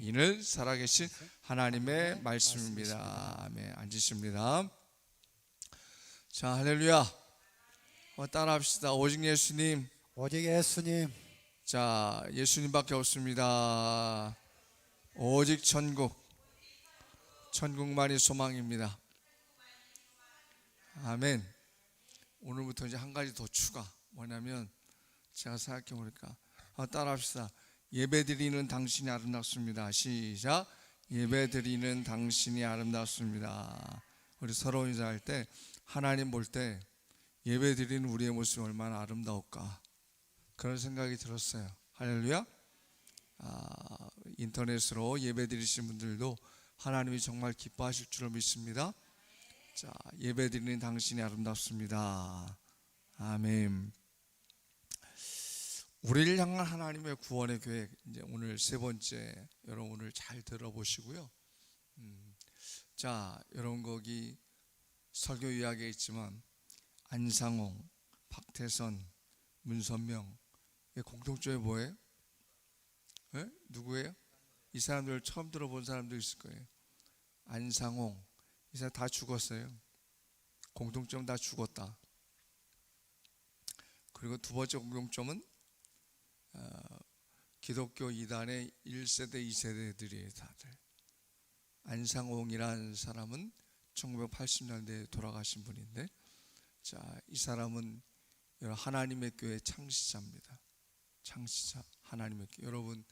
이는 살아계신 하나님의 말씀입니다. 아멘. 앉으십니다. 자, 할렐루야. 따라합시다. 오직 예수님. 오직 예수님. 자, 예수님밖에 없습니다. 오직 천국만이 소망입니다. 아멘. 오늘부터 이제 한 가지 더 추가. 뭐냐면 제가 생각해 보니까 따라합시다. 예배드리는 당신이 아름답습니다. 시작. 예배드리는 당신이 아름답습니다. 우리 서로 인사할 때 하나님 볼 때 예배드리는 우리의 모습이 얼마나 아름다울까, 그런 생각이 들었어요. 할렐루야. 인터넷으로 예배드리신 분들도 하나님이 정말 기뻐하실 줄을 믿습니다. 자, 예배드리는 당신이 아름답습니다. 아멘. 우리를 향한 하나님의 구원의 계획, 이제 오늘 세 번째, 여러분 오늘 잘 들어보시고요. 자, 여러분 거기 설교 이야기에 있지만 안상홍, 박태선, 문선명, 공통점이 뭐예요? 네? 누구예요? 이 사람들 처음 들어본 사람도 있을 거예요. 안상홍, 이 사람 다 죽었어요. 공통점 다 죽었다. 그리고 두 번째 공통점은 기독교 이단의 1세대, 2세대들이에요. 다들. 안상홍이라는 사람은 1980년대에 돌아가신 분인데, 자, 이 사람은 하나님의 교회 창시자입니다. 창시자, 하나님의 교회. 여러분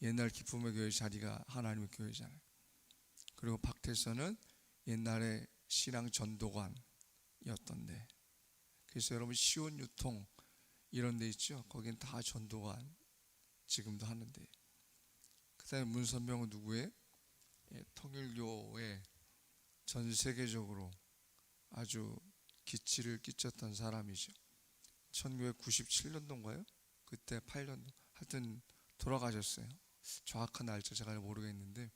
옛날 기쁨의 교회 자리가 하나님의 교회잖아요. 그리고 박태선은 옛날에 신앙 전도관이었던데, 그래서 여러분 시온 유통 이런 데 있죠. 거긴 다 전도관 지금도 하는데. 그 다음에 문선명은 누구예요? 통일교회 전 세계적으로 아주 기치를 끼쳤던 사람이죠. 1997년도인가요? 그때 8년도 하여튼 돌아가셨어요. 정확한 날짜 제가 모르겠는데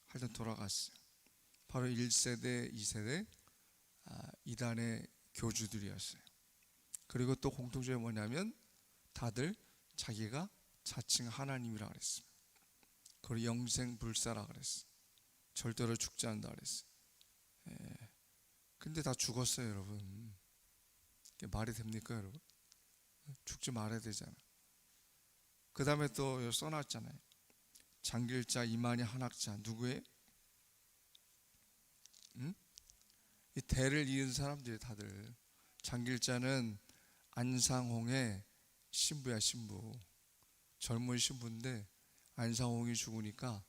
하여튼 돌아갔어요. 바로 1세대, 2세대 이단의 교주들이었어요. 그리고 또 공통점이 뭐냐면 다들 자기가 자칭 하나님이라 그랬어요. 그리고 영생불사라 그랬어요. 절대로 죽지 않는다 그랬어요. 근데 다 죽었어요, 여러분. 이게 말이 됩니까, 여러분? 죽지 말아야 되잖아. 그 다음에 또 써놨잖아요. 장길자, 이만희, 한학자. 누구예요? 이 대를 이은 사람들이 다들. 장길자는 안상홍의 신부야, 신부. 젊은 신부인데 안상홍이 죽으니까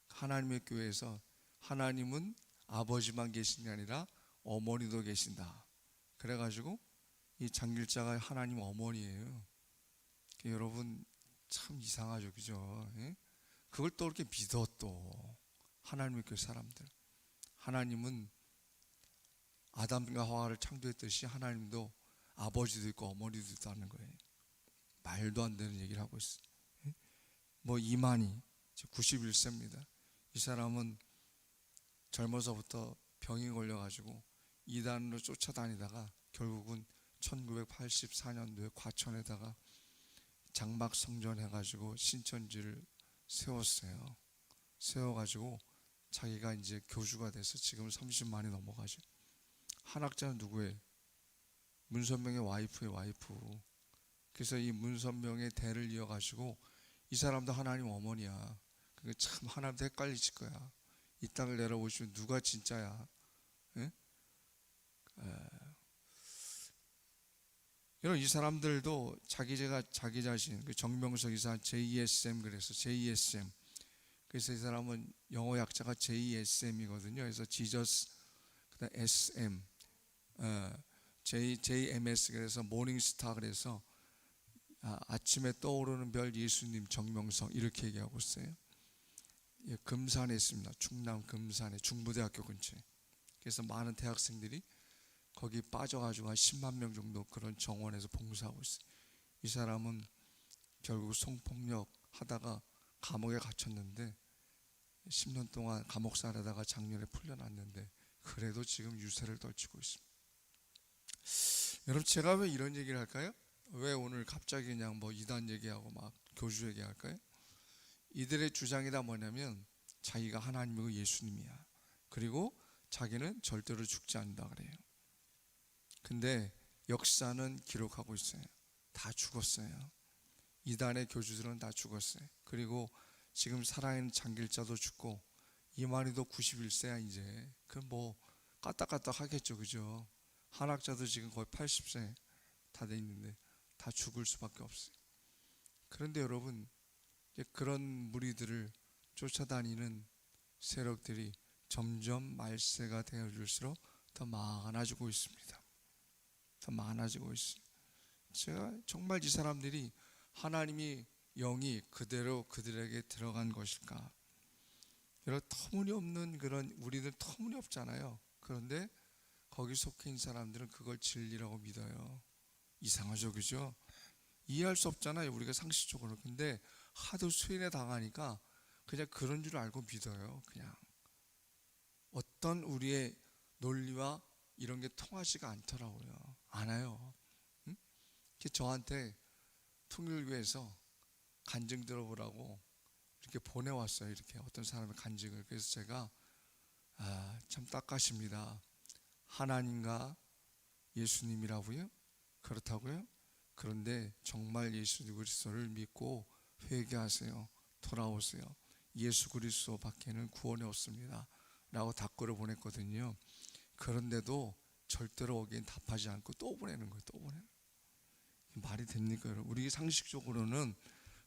하나님의 교회에서 하나님은 아버지만 계신 게 아니라 어머니도 계신다. 그래가지고 이 장길자가 하나님 어머니예요. 여러분 참 이상하죠, 그죠? 예? 그걸 또 이렇게 믿어. 또 하나님의 교회 사람들, 하나님은 아담과 하와를 창조했듯이 하나님도 아버지도 있고 어머니도 있다는 거예요. 말도 안 되는 얘기를 하고 있어요. 뭐 이만희 91세입니다. 이 사람은 젊어서부터 병이 걸려가지고 이단으로 쫓아다니다가 결국은 1984년도에 과천에다가 장막성전 해가지고 신천지를 세웠어요. 세워가지고 자기가 이제 교주가 돼서 지금 30만이 넘어가죠. 한학자는 누구예요? 문선명의 와이프의 와이프. 그래서 이 문선명의 대를 이어가지고 이 사람도 하나님 어머니야. 그러니까 참 하나님도 헷갈리실 거야. 이 땅을 내려보시면 누가 진짜야? 예? 여러분 이 사람들도 자기 자신, 정명석 이사 JESM 그래서 JESM. 그래서 이 사람은 영어 약자가 JESM이거든요. 그래서 지저스 그다음 SM, JMS 그래서 모닝스타 그래서 아침에 떠오르는 별 예수님 정명석 이렇게 얘기하고 있어요. 예, 금산에 있습니다. 충남 금산에 중부대학교 근처에. 그래서 많은 대학생들이 거기 빠져가지고 한 10만 명 정도 그런 정원에서 봉사하고 있어요. 이 사람은 결국 성폭력 하다가 감옥에 갇혔는데 10년 동안 감옥살이다가 작년에 풀려났는데 그래도 지금 유세를 떨치고 있습니다. 여러분 제가 왜 이런 얘기를 할까요? 왜 오늘 갑자기 그냥 뭐 이단 얘기하고 막 교주 얘기할까요? 이들의 주장이 다 뭐냐면 자기가 하나님이고 예수님이야. 그리고 자기는 절대로 죽지 않는다 그래요. 근데 역사는 기록하고 있어요. 다 죽었어요. 이단의 교주들은 다 죽었어요. 그리고 지금 살아있는 장길자도 죽고 이만희도 91세야 이제. 그 뭐 까딱까딱 하겠죠, 그죠? 한학자도 지금 거의 80세 다 돼 있는데 다 죽을 수밖에 없어요. 그런데 여러분, 그런 무리들을 쫓아다니는 세력들이 점점 말세가 되어질수록 더 많아지고 있습니다. 더 많아지고 있어요. 제가 정말 이 사람들이 하나님이 영이 그대로 그들에게 들어간 것일까? 여러 터무니없는 그런, 우리들 터무니없잖아요. 그런데 거기 속해 있는 사람들은 그걸 진리라고 믿어요. 이상하죠, 그죠? 이해할 수 없잖아요, 우리가 상식적으로. 근데 하도 수인에 당하니까 그냥 그런 줄 알고 믿어요. 그냥 어떤 우리의 논리와 이런 게 통하지가 않더라고요. 않아요. 응? 저한테 통일교에서 간증 들어보라고 이렇게 보내왔어요. 이렇게 어떤 사람의 간증을. 그래서 제가 참 딱하십니다. 하나님과 예수님이라고요? 그렇다고요? 그런데 정말 예수 그리스도를 믿고 회개하세요. 돌아오세요. 예수 그리스도 밖에는 구원이 없습니다 라고 답글을 보냈거든요. 그런데도 절대로 거기엔 답하지 않고 또 보내는 거예요. 또 보내는 거예요. 말이 됩니까 여러분? 우리 상식적으로는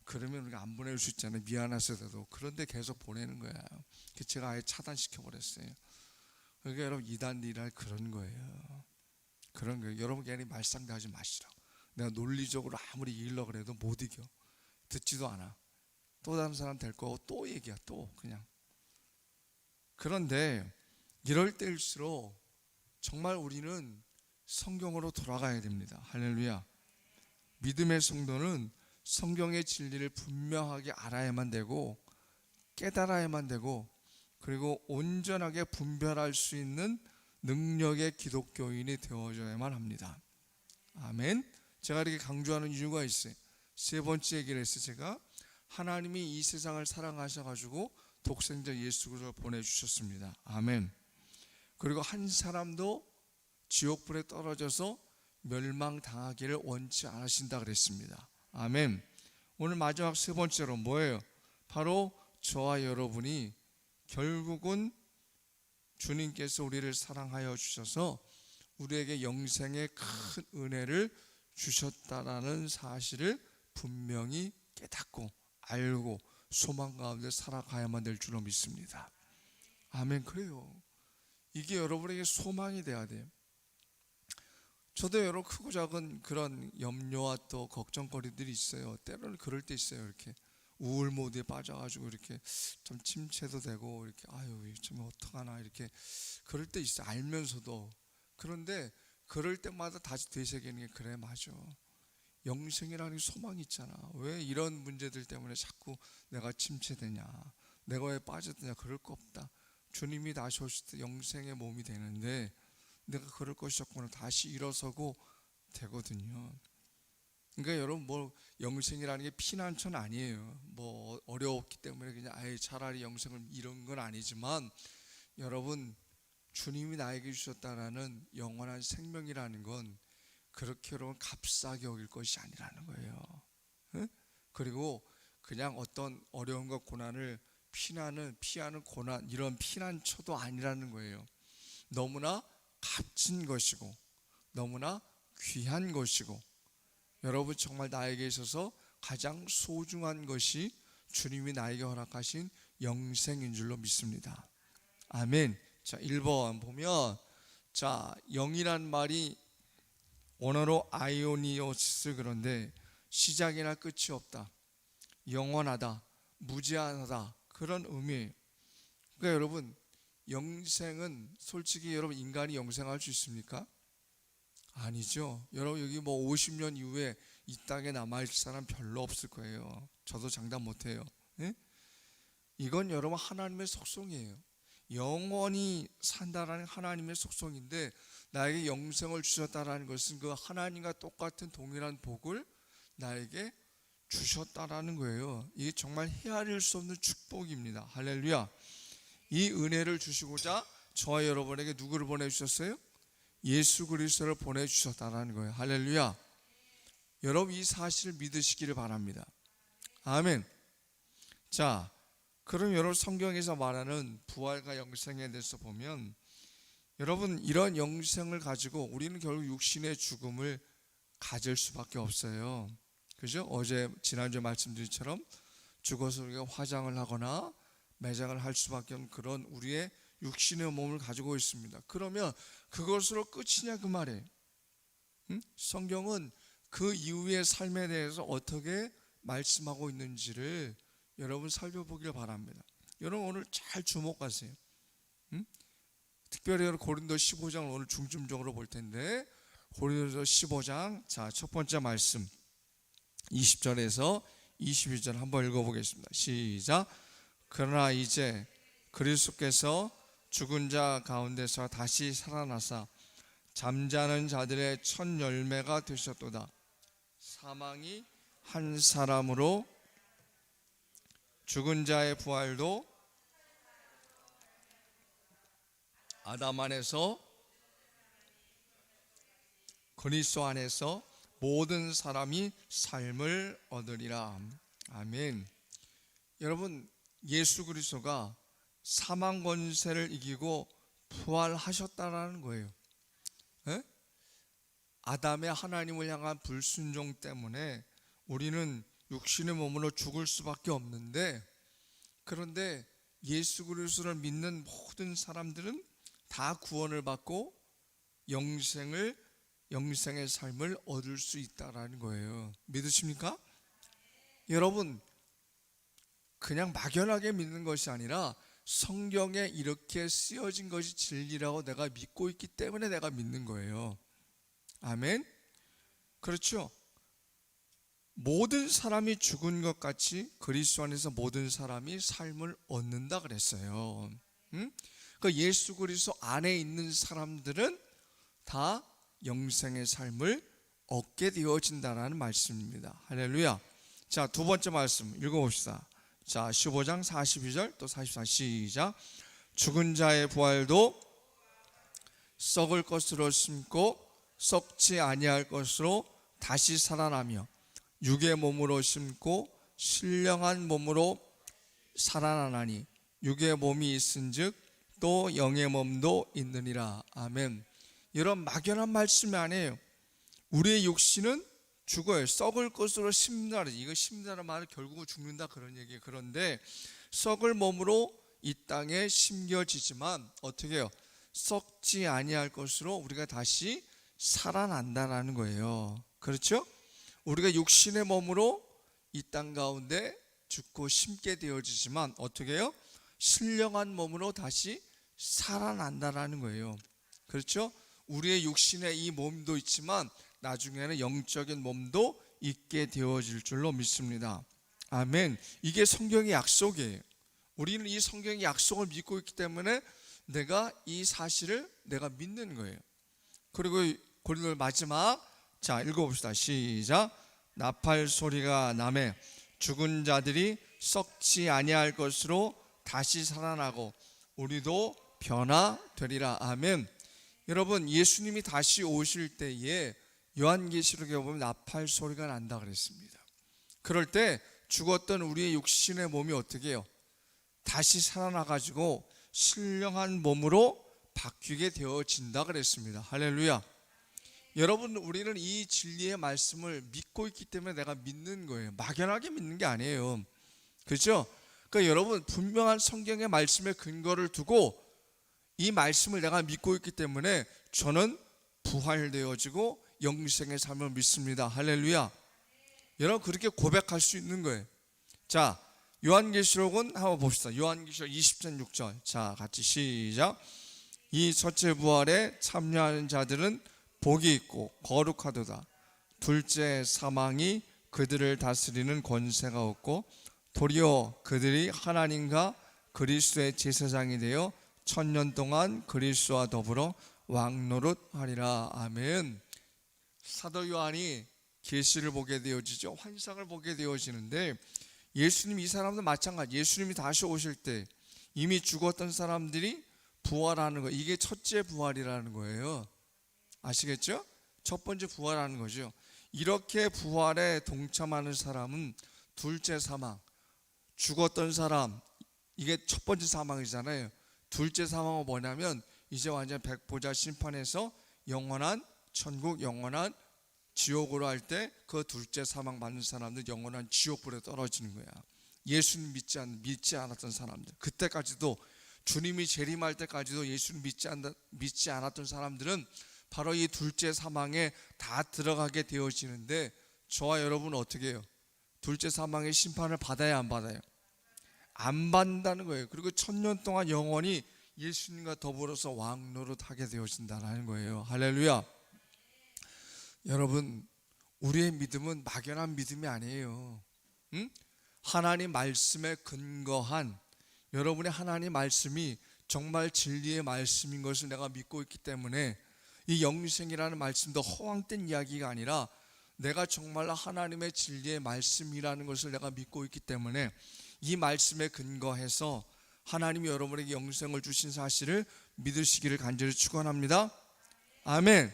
그러면 우리가 안 보낼 수 있잖아요. 미안하셔도. 그런데 계속 보내는 거예요. 제가 아예 차단시켜버렸어요. 그러니까 여러분, 이단이란 그런 거예요. 그런 거예요. 여러분 괜히 말상대하지 마시라고. 내가 논리적으로 아무리 이기려고 해도 못 이겨. 듣지도 않아. 또 다른 사람 될 거고 또 얘기야. 또 그냥. 그런데 이럴 때일수록 정말 우리는 성경으로 돌아가야 됩니다. 할렐루야. 믿음의 성도는 성경의 진리를 분명하게 알아야만 되고 깨달아야만 되고 그리고 온전하게 분별할 수 있는 능력의 기독교인이 되어줘야만 합니다. 아멘. 제가 이렇게 강조하는 이유가 있어요. 세 번째 얘기를 했어요. 제가 하나님이 이 세상을 사랑하셔가지고 독생자 예수 그리스도를 보내주셨습니다. 아멘. 그리고 한 사람도 지옥불에 떨어져서 멸망당하기를 원치 않으신다 그랬습니다. 아멘. 오늘 마지막 세 번째로 뭐예요? 바로 저와 여러분이 결국은 주님께서 우리를 사랑하여 주셔서 우리에게 영생의 큰 은혜를 주셨다라는 사실을 분명히 깨닫고 알고 소망 가운데 살아가야만 될 줄로 믿습니다. 아멘. 그래요. 이게 여러분에게 소망이 돼야 돼요. 저도 여러 크고 작은 그런 염려와 또 걱정거리들이 있어요. 때로는 그럴 때 있어요. 이렇게 우울 모드에 빠져가지고 이렇게 좀 침체도 되고 이렇게 아유 좀 어떡하나 이렇게 그럴 때 있어요. 알면서도. 그런데 그럴 때마다 다시 되새기는 게 그래 맞아. 영생이라는 소망이 있잖아. 왜 이런 문제들 때문에 자꾸 내가 침체되냐, 내가 왜 빠졌냐. 그럴 거 없다. 주님이 다시 오실 때 영생의 몸이 되는데 내가 그럴 것이었구나. 다시 일어서고 되거든요. 그러니까 여러분 뭐 영생이라는 게 피난처는 아니에요. 뭐 어려웠기 때문에 그냥 아예 차라리 영생을 이런 건 아니지만 여러분 주님이 나에게 주셨다라는 영원한 생명이라는 건 그렇게 여러분 값싸게 여길 것이 아니라는 거예요. 응? 그리고 그냥 어떤 어려움과 고난을 피하는 고난 이런 피난처도 아니라는 거예요. 너무나 값진 것이고 너무나 귀한 것이고 여러분 정말 나에게 있어서 가장 소중한 것이 주님이 나에게 허락하신 영생인 줄로 믿습니다. 아멘. 자, 1번 보면 자, 영이란 말이 원어로 아이오니오스 그런데 시작이나 끝이 없다. 영원하다. 무제한하다. 그런 의미예요. 그러니까 여러분 영생은 솔직히 여러분 인간이 영생할 수 있습니까? 아니죠. 여러분 여기 뭐 50년 이후에 이 땅에 남아있을 사람 별로 없을 거예요. 저도 장담 못해요. 네? 이건 여러분 하나님의 속성이에요. 영원히 산다라는 하나님의 속성인데 나에게 영생을 주셨다라는 것은 그 하나님과 똑같은 동일한 복을 나에게 주셨다라는 거예요. 이게 정말 헤아릴 수 없는 축복입니다. 할렐루야. 이 은혜를 주시고자 저와 여러분에게 누구를 보내주셨어요? 예수 그리스도를 보내주셨다라는 거예요. 할렐루야. 여러분 이 사실을 믿으시기를 바랍니다. 아멘. 자, 그럼 여러분 성경에서 말하는 부활과 영생에 대해서 보면 여러분 이런 영생을 가지고 우리는 결국 육신의 죽음을 가질 수밖에 없어요. 그죠? 지난주에 말씀드린처럼 죽어서 우리가 화장을 하거나 매장을 할 수밖에 없는 그런 우리의 육신의 몸을 가지고 있습니다. 그러면 그것으로 끝이냐 그 말이에요. 성경은 그 이후의 삶에 대해서 어떻게 말씀하고 있는지를 여러분 살펴보길 바랍니다. 여러분 오늘 잘 주목하세요. 특별히 고린도 15장을 오늘 중점적으로 볼 텐데 고린도 15장 자, 첫 번째 말씀 20절에서 22절 한번 읽어보겠습니다. 시작. 그러나 이제 그리스도께서 죽은 자 가운데서 다시 살아나사 잠자는 자들의 첫 열매가 되셨도다. 사망이 한 사람으로 죽은 자의 부활도 아담 안에서 그리스도 안에서 모든 사람이 삶을 얻으리라. 아멘. 여러분 예수 그리스도가 사망 권세를 이기고 부활하셨다라는 거예요. 에? 아담의 하나님을 향한 불순종 때문에 우리는 육신의 몸으로 죽을 수밖에 없는데, 그런데 예수 그리스도를 믿는 모든 사람들은 다 구원을 받고 영생의 삶을 얻을 수 있다라는 거예요. 믿으십니까? 여러분 그냥 막연하게 믿는 것이 아니라 성경에 이렇게 쓰여진 것이 진리라고 내가 믿고 있기 때문에 내가 믿는 거예요. 아멘. 그렇죠. 모든 사람이 죽은 것 같이 그리스도 안에서 모든 사람이 삶을 얻는다 그랬어요. 그 예수 그리스도 안에 있는 사람들은 다 영생의 삶을 얻게 되어진다라는 말씀입니다. 할렐루야. 자, 두 번째 말씀 읽어봅시다. 자, 15장 42절 또 44 시작. 죽은 자의 부활도 썩을 것으로 심고 썩지 아니할 것으로 다시 살아나며 육의 몸으로 심고 신령한 몸으로 살아나나니 육의 몸이 있은즉 또 영의 몸도 있느니라. 아멘. 이런 막연한 말씀이 아니에요. 우리의 육신은 죽어요. 썩을 것으로 심는다. 이거 심는다는 말은 결국은 죽는다 그런 얘기예요. 그런데 썩을 몸으로 이 땅에 심겨지지만 어떻게 해요? 썩지 아니할 것으로 우리가 다시 살아난다라는 거예요. 그렇죠? 우리가 육신의 몸으로 이 땅 가운데 죽고 심게 되어지지만 어떻게 해요? 신령한 몸으로 다시 살아난다라는 거예요. 그렇죠? 우리의 육신의 이 몸도 있지만 나중에는 영적인 몸도 있게 되어질 줄로 믿습니다. 아멘. 이게 성경의 약속이에요. 우리는 이 성경의 약속을 믿고 있기 때문에 내가 이 사실을 내가 믿는 거예요. 그리고 고린도 마지막 자 읽어봅시다. 시작. 나팔 소리가 나매 죽은 자들이 썩지 아니할 것으로 다시 살아나고 우리도 변화되리라. 아멘. 여러분 예수님이 다시 오실 때에 요한계시록에 보면 나팔 소리가 난다 그랬습니다. 그럴 때 죽었던 우리의 육신의 몸이 어떻게 해요? 다시 살아나가지고 신령한 몸으로 바뀌게 되어진다 그랬습니다. 할렐루야. 여러분 우리는 이 진리의 말씀을 믿고 있기 때문에 내가 믿는 거예요. 막연하게 믿는 게 아니에요. 그렇죠? 그러니까 여러분 분명한 성경의 말씀에 근거를 두고 이 말씀을 내가 믿고 있기 때문에 저는 부활되어지고 영생의 삶을 믿습니다. 할렐루야. 여러분 그렇게 고백할 수 있는 거예요. 자, 요한계시록은 한번 봅시다. 요한계시록 20장 6절 자 같이 시작. 이 첫째 부활에 참여하는 자들은 복이 있고 거룩하도다. 둘째 사망이 그들을 다스리는 권세가 없고 도리어 그들이 하나님과 그리스도의 제사장이 되어 1000년 동안 그리스도와 더불어 왕노릇하리라. 아멘. 사도 요한이 계시를 보게 되어지죠. 환상을 보게 되어지는데 예수님 이 사람도 마찬가지. 예수님이 다시 오실 때 이미 죽었던 사람들이 부활하는 거, 이게 첫째 부활이라는 거예요. 아시겠죠? 첫 번째 부활하는 거죠. 이렇게 부활에 동참하는 사람은 둘째 사망, 죽었던 사람, 이게 첫 번째 사망이잖아요. 둘째 사망은 뭐냐면 이제 완전 백보자 심판에서 영원한 천국, 영원한 지옥으로 할 때 그 둘째 사망 받는 사람들 영원한 지옥불에 떨어지는 거야. 예수님 믿지 않았던 사람들, 그때까지도 주님이 재림할 때까지도 예수님 믿지 않았던 사람들은 바로 이 둘째 사망에 다 들어가게 되어지는데, 저와 여러분은 어떻게 해요? 둘째 사망의 심판을 받아야 안 받아요? 안 받는다는 거예요. 그리고 1000년 동안 영원히 예수님과 더불어서 왕노릇하게 되어진다는 거예요. 할렐루야. 여러분, 우리의 믿음은 막연한 믿음이 아니에요. 응? 하나님 말씀에 근거한, 여러분의 하나님 말씀이 정말 진리의 말씀인 것을 내가 믿고 있기 때문에 이 영생이라는 말씀도 허황된 이야기가 아니라 내가 정말로 하나님의 진리의 말씀이라는 것을 내가 믿고 있기 때문에 이 말씀에 근거해서 하나님이 여러분에게 영생을 주신 사실을 믿으시기를 간절히 축원합니다. 아멘.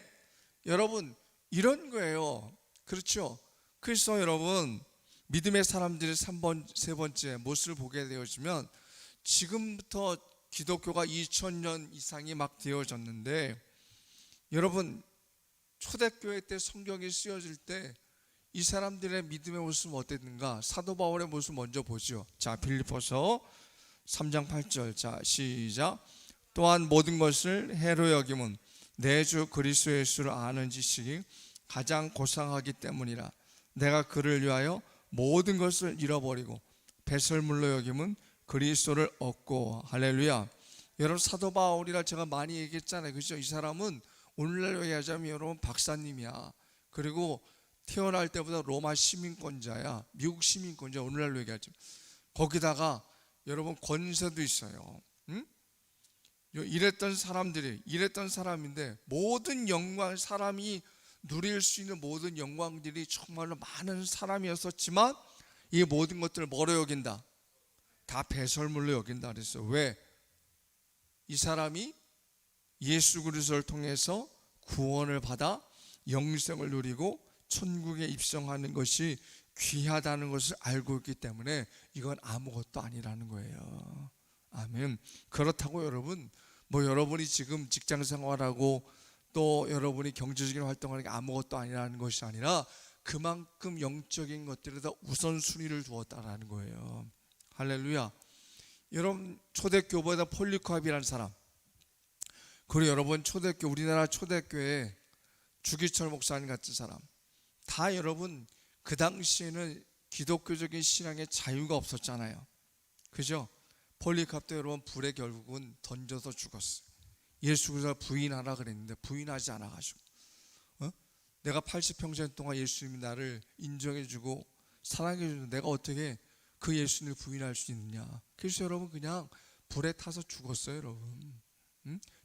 여러분, 이런 거예요. 그렇죠? 그래서 여러분, 믿음의 사람들의 세 번째 모습을 보게 되어지면, 지금부터 기독교가 2000년 이상이 막 되어졌는데, 여러분, 초대교회 때 성경이 쓰여질 때 이 사람들의 믿음의 모습은 어땠는가? 사도 바울의 모습 먼저 보죠. 자, 빌립보서 3장 8절. 자, 시작. 또한 모든 것을 해로 여김은 내 주 그리스도 예수를 아는 지식이 가장 고상하기 때문이라. 내가 그를 위하여 모든 것을 잃어버리고 배설물로 여김은 그리스도를 얻고. 할렐루야. 여러분, 사도 바울이라 제가 많이 얘기했잖아요. 그렇죠? 이 사람은 오늘날로 얘기하자면 여러분 박사님이야. 그리고 태어날 때보다 로마 시민권자야. 미국 시민권자. 오늘날로 얘기하죠. 거기다가 여러분 권세도 있어요. 응? 이랬던 사람인데 모든 영광, 사람이 누릴 수 있는 모든 영광들이 정말로 많은 사람이었었지만 이 모든 것들을 뭐로 여긴다? 다 배설물로 여긴다 그랬어요. 왜? 이 사람이 예수 그리스도를 통해서 구원을 받아 영생을 누리고 천국에 입성하는 것이 귀하다는 것을 알고 있기 때문에 이건 아무것도 아니라는 거예요. 아멘. 그렇다고 여러분, 여러분이 지금 직장 생활하고 또 여러분이 경제적인 활동하는 게 아무것도 아니라는 것이 아니라 그만큼 영적인 것들에다 우선순위를 두었다라는 거예요. 할렐루야. 여러분, 초대교보에다 폴리카비라는 사람, 그리고 여러분 우리나라 초대교회 주기철 목사님 같은 사람, 다 여러분 그 당시에는 기독교적인 신앙에 자유가 없었잖아요. 그죠? 폴리캅도 여러분 불에 결국은 던져서 죽었어요. 예수 그리스도를 부인하라 그랬는데 부인하지 않아가지고, 내가 80평생 동안 예수님이 나를 인정해주고 사랑해주는 내가 어떻게 그 예수님을 부인할 수 있느냐. 그래서 여러분 그냥 불에 타서 죽었어요. 여러분.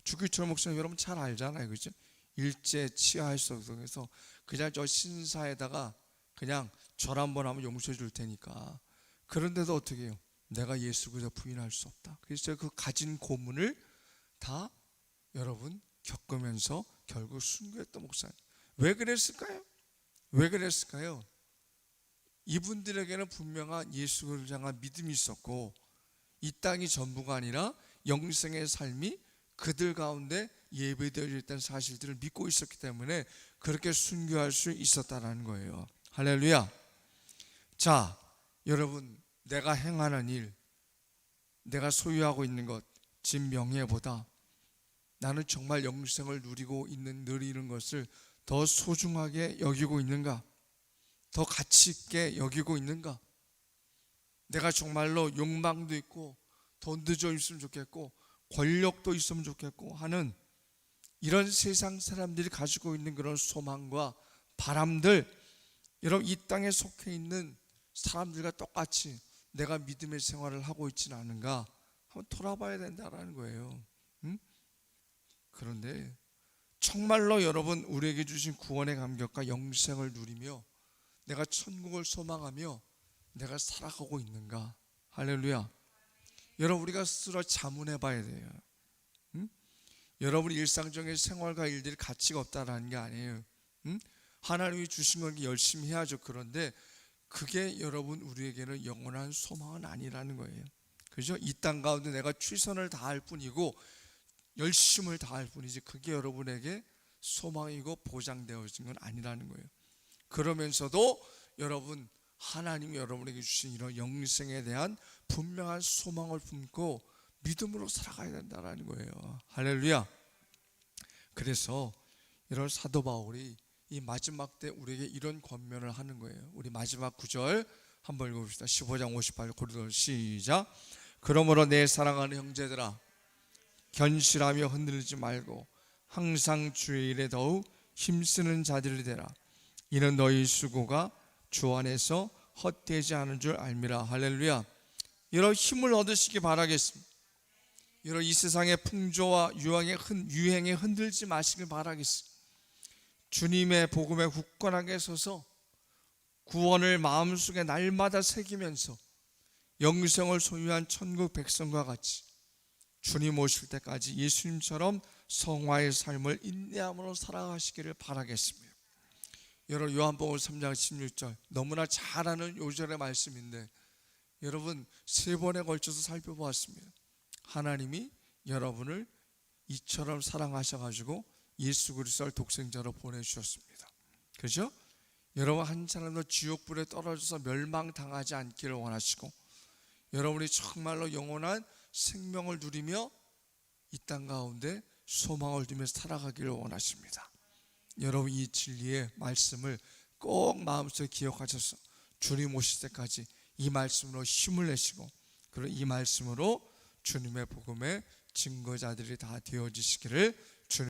주기철 목사님 여러분 잘 알잖아요. 그죠? 일제 치하할 속에서 그냥 저 신사에다가 그냥 절 한번 하면 용서해 줄 테니까. 그런데도 어떻게 해요? 내가 예수 그리스도 부인할 수 없다. 그래서 그 가진 고문을 다 여러분 겪으면서 결국 순교했던 목사님. 왜 그랬을까요? 왜 그랬을까요? 이분들에게는 분명한 예수 그리스도를 향한 믿음이 있었고 이 땅이 전부가 아니라 영생의 삶이 그들 가운데 예배되어져 있다는 사실들을 믿고 있었기 때문에 그렇게 순교할 수 있었다는 거예요. 할렐루야. 자, 여러분, 내가 행하는 일, 내가 소유하고 있는 것, 집 명예보다 나는 정말 영생을 누리는 것을 더 소중하게 여기고 있는가? 더 가치 있게 여기고 있는가? 내가 정말로 욕망도 있고 돈도 좀 있으면 좋겠고 권력도 있으면 좋겠고 하는 이런 세상 사람들이 가지고 있는 그런 소망과 바람들, 여러분 이 땅에 속해 있는 사람들과 똑같이 내가 믿음의 생활을 하고 있지는 않은가 한번 돌아봐야 된다는 거예요. 그런데 정말로 여러분 우리에게 주신 구원의 감격과 영생을 누리며 내가 천국을 소망하며 내가 살아가고 있는가? 할렐루야. 여러분, 우리가 스스로 자문해 봐야 돼요. 응? 여러분 일상적인 생활과 일들이 가치가 없다라는 게 아니에요. 응? 하나님이 주신 걸 열심히 해야죠. 그런데 그게 여러분 우리에게는 영원한 소망은 아니라는 거예요. 그죠? 이 땅 가운데 내가 최선을 다할 뿐이고 열심을 다할 뿐이지 그게 여러분에게 소망이고 보장되어진 건 아니라는 거예요. 그러면서도 여러분 하나님이 여러분에게 주신 이런 영생에 대한 분명한 소망을 품고 믿음으로 살아가야 된다는 거예요. 할렐루야. 그래서 이런 사도 바울이 이 마지막 때 우리에게 이런 권면을 하는 거예요. 우리 마지막 9절 한번 읽어봅시다. 15장 58절 고린도 시작. 그러므로 내 사랑하는 형제들아 견실하며 흔들리지 말고 항상 주의 일에 더욱 힘쓰는 자들이 되라. 이는 너희 수고가 주 안에서 헛되지 않은 줄 알미라. 할렐루야. 이런 힘을 얻으시기 바라겠습니다. 이런 이 세상의 풍조와 유행에 흔들지 마시길 바라겠습니다. 주님의 복음에 굳건하게 서서 구원을 마음속에 날마다 새기면서 영생을 소유한 천국 백성과 같이 주님 오실 때까지 예수님처럼 성화의 삶을 인내함으로 살아가시기를 바라겠습니다. 여러분 요한복음 3장 16절 너무나 잘 아는 요절의 말씀인데 여러분 3번에 걸쳐서 살펴보았습니다. 하나님이 여러분을 이처럼 사랑하셔가지고 예수 그리스도를 독생자로 보내주셨습니다. 그렇죠? 여러분 한 사람도 지옥불에 떨어져서 멸망당하지 않기를 원하시고 여러분이 정말로 영원한 생명을 누리며 이 땅 가운데 소망을 두며 살아가기를 원하십니다. 여러분 이 진리의 말씀을 꼭 마음속에 기억하셔서 주님 오실 때까지 이 말씀으로 힘을 내시고 그리고 이 말씀으로 주님의 복음의 증거자들이 다 되어지시기를 주님